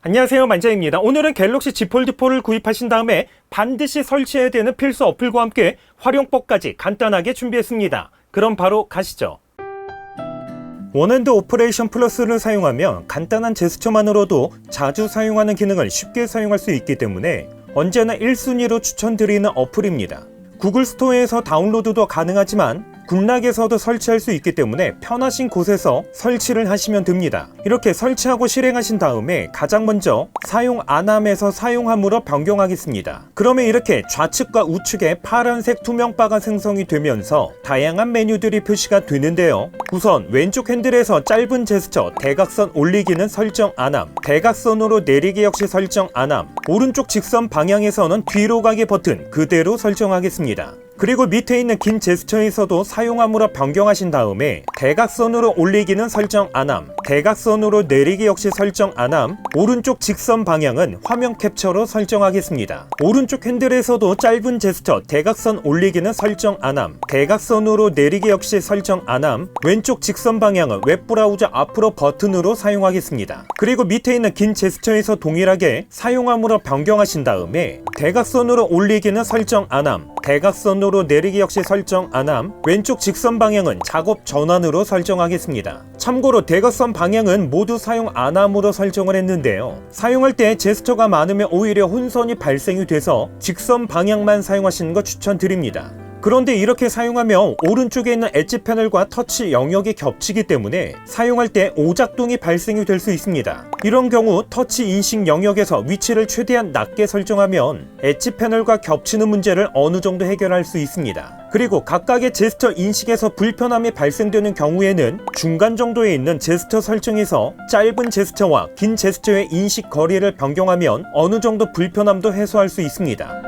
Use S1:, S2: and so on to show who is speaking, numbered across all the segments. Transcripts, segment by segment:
S1: 안녕하세요, 만장입니다. 오늘은 갤럭시 Z 폴드 4를 구입하신 다음에 반드시 설치해야 되는 필수 어플과 함께 활용법까지 간단하게 준비했습니다. 그럼 바로 가시죠. 원핸드 오퍼레이션 플러스를 사용하면 간단한 제스처만으로도 자주 사용하는 기능을 쉽게 사용할 수 있기 때문에 언제나 1순위로 추천드리는 어플입니다. 구글 스토어에서 다운로드도 가능하지만 국락에서도 설치할 수 있기 때문에 편하신 곳에서 설치를 하시면 됩니다. 이렇게 설치하고 실행하신 다음에 가장 먼저 사용 안함에서 사용함으로 변경하겠습니다. 그러면 이렇게 좌측과 우측에 파란색 투명바가 생성이 되면서 다양한 메뉴들이 표시가 되는데요. 우선 왼쪽 핸들에서 짧은 제스처 대각선 올리기는 설정 안함, 대각선으로 내리기 역시 설정 안함, 오른쪽 직선 방향에서는 뒤로 가기 버튼 그대로 설정하겠습니다. 그리고 밑에 있는 긴 제스처에서도 사용함으로 변경하신 다음에 대각선으로 올리기는 설정 안함, 대각선으로 내리기 역시 설정 안함, 오른쪽 직선 방향은 화면 캡처로 설정하겠습니다. 오른쪽 핸들에서도 짧은 제스처 대각선 올리기는 설정 안함, 대각선으로 내리기 역시 설정 안함, 왼쪽 직선 방향은 웹브라우저 앞으로 버튼으로 사용하겠습니다. 그리고 밑에 있는 긴 제스처에서 동일하게 사용함으로 변경하신 다음에 대각선으로 올리기는 설정 안함, 대각선으로 내리기 역시 설정 안함, 왼쪽 직선 방향은 작업 전환으로 설정하겠습니다. 참고로 대각선 방향은 모두 사용 안함으로 설정을 했는데요. 사용할 때 제스처가 많으면 오히려 혼선이 발생이 돼서 직선 방향만 사용하시는 거 추천드립니다. 그런데 이렇게 사용하면 오른쪽에 있는 엣지 패널과 터치 영역이 겹치기 때문에 사용할 때 오작동이 발생이 될 수 있습니다. 이런 경우 터치 인식 영역에서 위치를 최대한 낮게 설정하면 엣지 패널과 겹치는 문제를 어느 정도 해결할 수 있습니다. 그리고 각각의 제스처 인식에서 불편함이 발생되는 경우에는 중간 정도에 있는 제스처 설정에서 짧은 제스처와 긴 제스처의 인식 거리를 변경하면 어느 정도 불편함도 해소할 수 있습니다.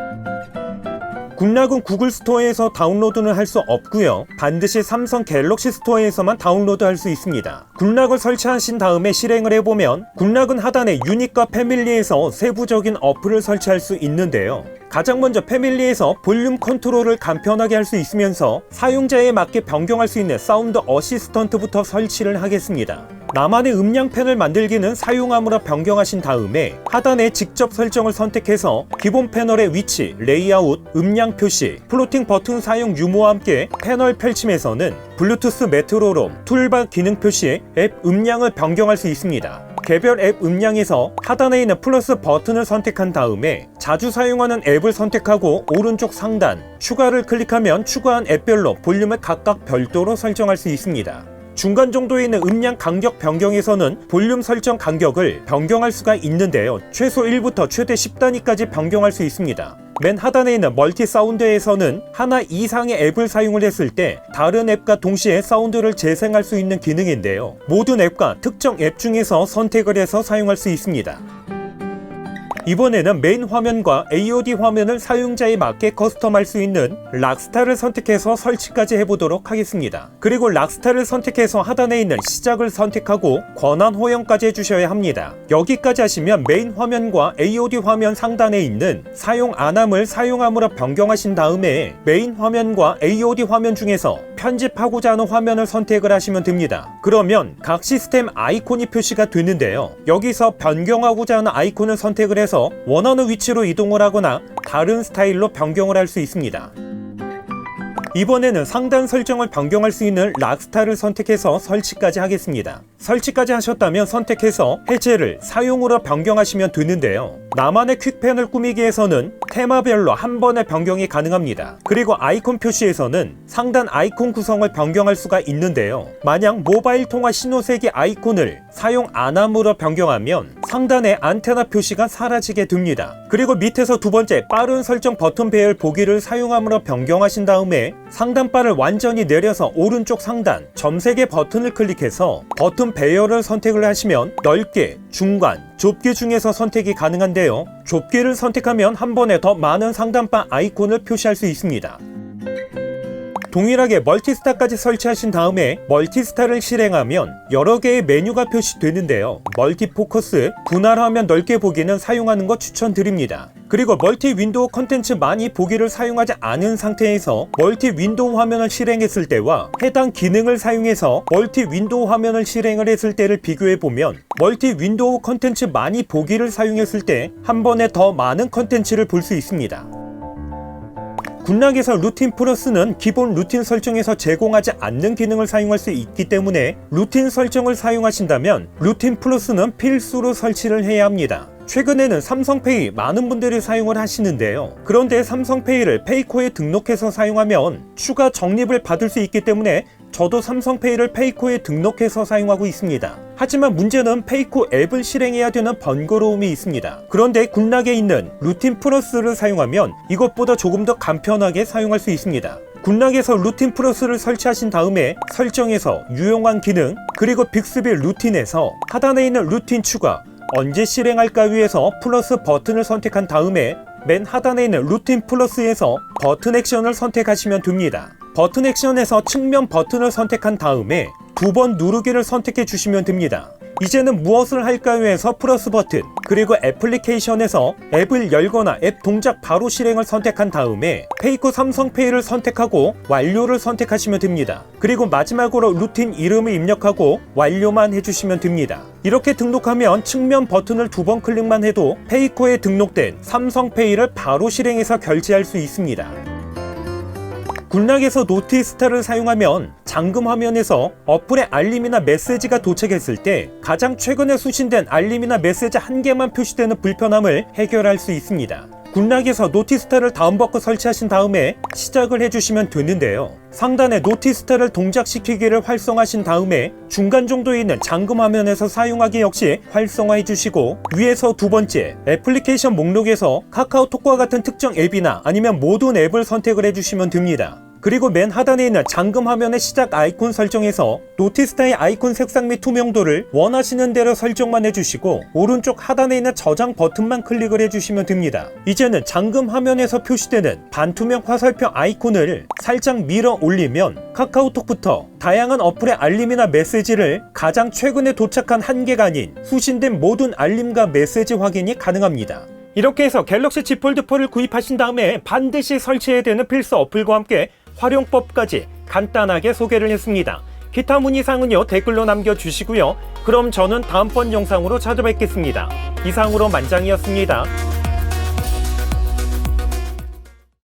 S1: 국락은 구글 스토어에서 다운로드는 할 수 없고요. 반드시 삼성 갤럭시 스토어에서만 다운로드 할 수 있습니다. 국락을 설치하신 다음에 실행을 해보면 국락은 하단에 유닛과 패밀리에서 세부적인 어플을 설치할 수 있는데요. 가장 먼저 패밀리에서 볼륨 컨트롤을 간편하게 할 수 있으면서 사용자에 맞게 변경할 수 있는 사운드 어시스턴트부터 설치를 하겠습니다. 나만의 음량펜을 만들기는 사용함으로 변경하신 다음에 하단에 직접 설정을 선택해서 기본 패널의 위치, 레이아웃, 음량 표시, 플로팅 버튼 사용 유무와 함께 패널 펼침에서는 블루투스 메트로놈, 툴바 기능 표시에 앱 음량을 변경할 수 있습니다. 개별 앱 음량에서 하단에 있는 플러스 버튼을 선택한 다음에 자주 사용하는 앱을 선택하고 오른쪽 상단 추가를 클릭하면 추가한 앱별로 볼륨을 각각 별도로 설정할 수 있습니다. 중간 정도에 있는 음량 간격 변경에서는 볼륨 설정 간격을 변경할 수가 있는데요. 최소 1부터 최대 10단위까지 변경할 수 있습니다. 맨 하단에 있는 멀티 사운드에서는 하나 이상의 앱을 사용을 했을 때 다른 앱과 동시에 사운드를 재생할 수 있는 기능인데요. 모든 앱과 특정 앱 중에서 선택을 해서 사용할 수 있습니다. 이번에는 메인 화면과 AOD 화면을 사용자에 맞게 커스텀할 수 있는 락스타를 선택해서 설치까지 해보도록 하겠습니다. 그리고 락스타를 선택해서 하단에 있는 시작을 선택하고 권한 호영까지 해주셔야 합니다. 여기까지 하시면 메인 화면과 AOD 화면 상단에 있는 사용 안함을 사용함으로 변경하신 다음에 메인 화면과 AOD 화면 중에서 편집하고자 하는 화면을 선택을 하시면 됩니다. 그러면 각 시스템 아이콘이 표시가 되는데요. 여기서 변경하고자 하는 아이콘을 선택을 해서 원하는 위치로 이동을 하거나 다른 스타일로 변경을 할 수 있습니다. 이번에는 상단 설정을 변경할 수 있는 락스타를 선택해서 설치까지 하겠습니다. 설치까지 하셨다면 선택해서 해제를 사용으로 변경하시면 되는데요. 나만의 퀵펜을 꾸미기에서는 테마별로 한 번의 변경이 가능합니다. 그리고 아이콘 표시에서는 상단 아이콘 구성을 변경할 수가 있는데요. 만약 모바일 통화 신호세기 아이콘을 사용 안함으로 변경하면 상단의 안테나 표시가 사라지게 됩니다. 그리고 밑에서 두 번째 빠른 설정 버튼 배열 보기를 사용함으로 변경하신 다음에 상단 바를 완전히 내려서 오른쪽 상단 점색의 버튼을 클릭해서 버튼 배열을 선택을 하시면 넓게, 중간, 좁게 중에서 선택이 가능한데요. 좁게를 선택하면 한 번에 더 많은 상단바 아이콘을 표시할 수 있습니다. 동일하게 멀티스타까지 설치하신 다음에 멀티스타를 실행하면 여러 개의 메뉴가 표시되는데요. 멀티포커스, 분할 화면 넓게 보기는 사용하는 거 추천드립니다. 그리고 멀티 윈도우 컨텐츠 많이 보기를 사용하지 않은 상태에서 멀티 윈도우 화면을 실행했을 때와 해당 기능을 사용해서 멀티 윈도우 화면을 실행을 했을 때를 비교해보면 멀티 윈도우 컨텐츠 많이 보기를 사용했을 때 한 번에 더 많은 컨텐츠를 볼 수 있습니다. 굿락에서 루틴 플러스는 기본 루틴 설정에서 제공하지 않는 기능을 사용할 수 있기 때문에 루틴 설정을 사용하신다면 루틴 플러스는 필수로 설치를 해야 합니다. 최근에는 삼성페이 많은 분들이 사용을 하시는데요. 그런데 삼성페이를 페이코에 등록해서 사용하면 추가 적립을 받을 수 있기 때문에 저도 삼성페이를 페이코에 등록해서 사용하고 있습니다. 하지만 문제는 페이코 앱을 실행해야 되는 번거로움이 있습니다. 그런데 굿락에 있는 루틴 플러스를 사용하면 이것보다 조금 더 간편하게 사용할 수 있습니다. 굿락에서 루틴 플러스를 설치하신 다음에 설정에서 유용한 기능, 그리고 빅스비 루틴에서 하단에 있는 루틴 추가, 언제 실행할까 위해서 플러스 버튼을 선택한 다음에 맨 하단에 있는 루틴 플러스에서 버튼 액션을 선택하시면 됩니다. 버튼 액션에서 측면 버튼을 선택한 다음에 두 번 누르기를 선택해 주시면 됩니다. 이제는 무엇을 할까 위해서 플러스 버튼, 그리고 애플리케이션에서 앱을 열거나 앱 동작 바로 실행을 선택한 다음에 페이코 삼성페이를 선택하고 완료를 선택하시면 됩니다. 그리고 마지막으로 루틴 이름을 입력하고 완료만 해주시면 됩니다. 이렇게 등록하면 측면 버튼을 두 번 클릭만 해도 페이코에 등록된 삼성페이를 바로 실행해서 결제할 수 있습니다. 굿락에서 노티스타를 사용하면 잠금 화면에서 어플의 알림이나 메시지가 도착했을 때 가장 최근에 수신된 알림이나 메시지 한 개만 표시되는 불편함을 해결할 수 있습니다. 굿락에서 노티스타를 다운받고 설치하신 다음에 시작을 해주시면 되는데요. 상단에 노티스타를 동작시키기를 활성화하신 다음에 중간 정도에 있는 잠금 화면에서 사용하기 역시 활성화해 주시고 위에서 두 번째 애플리케이션 목록에서 카카오톡과 같은 특정 앱이나 아니면 모든 앱을 선택을 해주시면 됩니다. 그리고 맨 하단에 있는 잠금 화면의 시작 아이콘 설정에서 노티스타의 아이콘 색상 및 투명도를 원하시는 대로 설정만 해주시고 오른쪽 하단에 있는 저장 버튼만 클릭을 해주시면 됩니다. 이제는 잠금 화면에서 표시되는 반투명 화살표 아이콘을 살짝 밀어 올리면 카카오톡부터 다양한 어플의 알림이나 메시지를 가장 최근에 도착한 한 개가 아닌 수신된 모든 알림과 메시지 확인이 가능합니다. 이렇게 해서 갤럭시 Z 폴드 4를 구입하신 다음에 반드시 설치해야 되는 필수 어플과 함께 활용법까지 간단하게 소개를 했습니다. 기타 문의사항은요 댓글로 남겨주시고요. 그럼 저는 다음번 영상으로 찾아뵙겠습니다. 이상으로 만장이었습니다.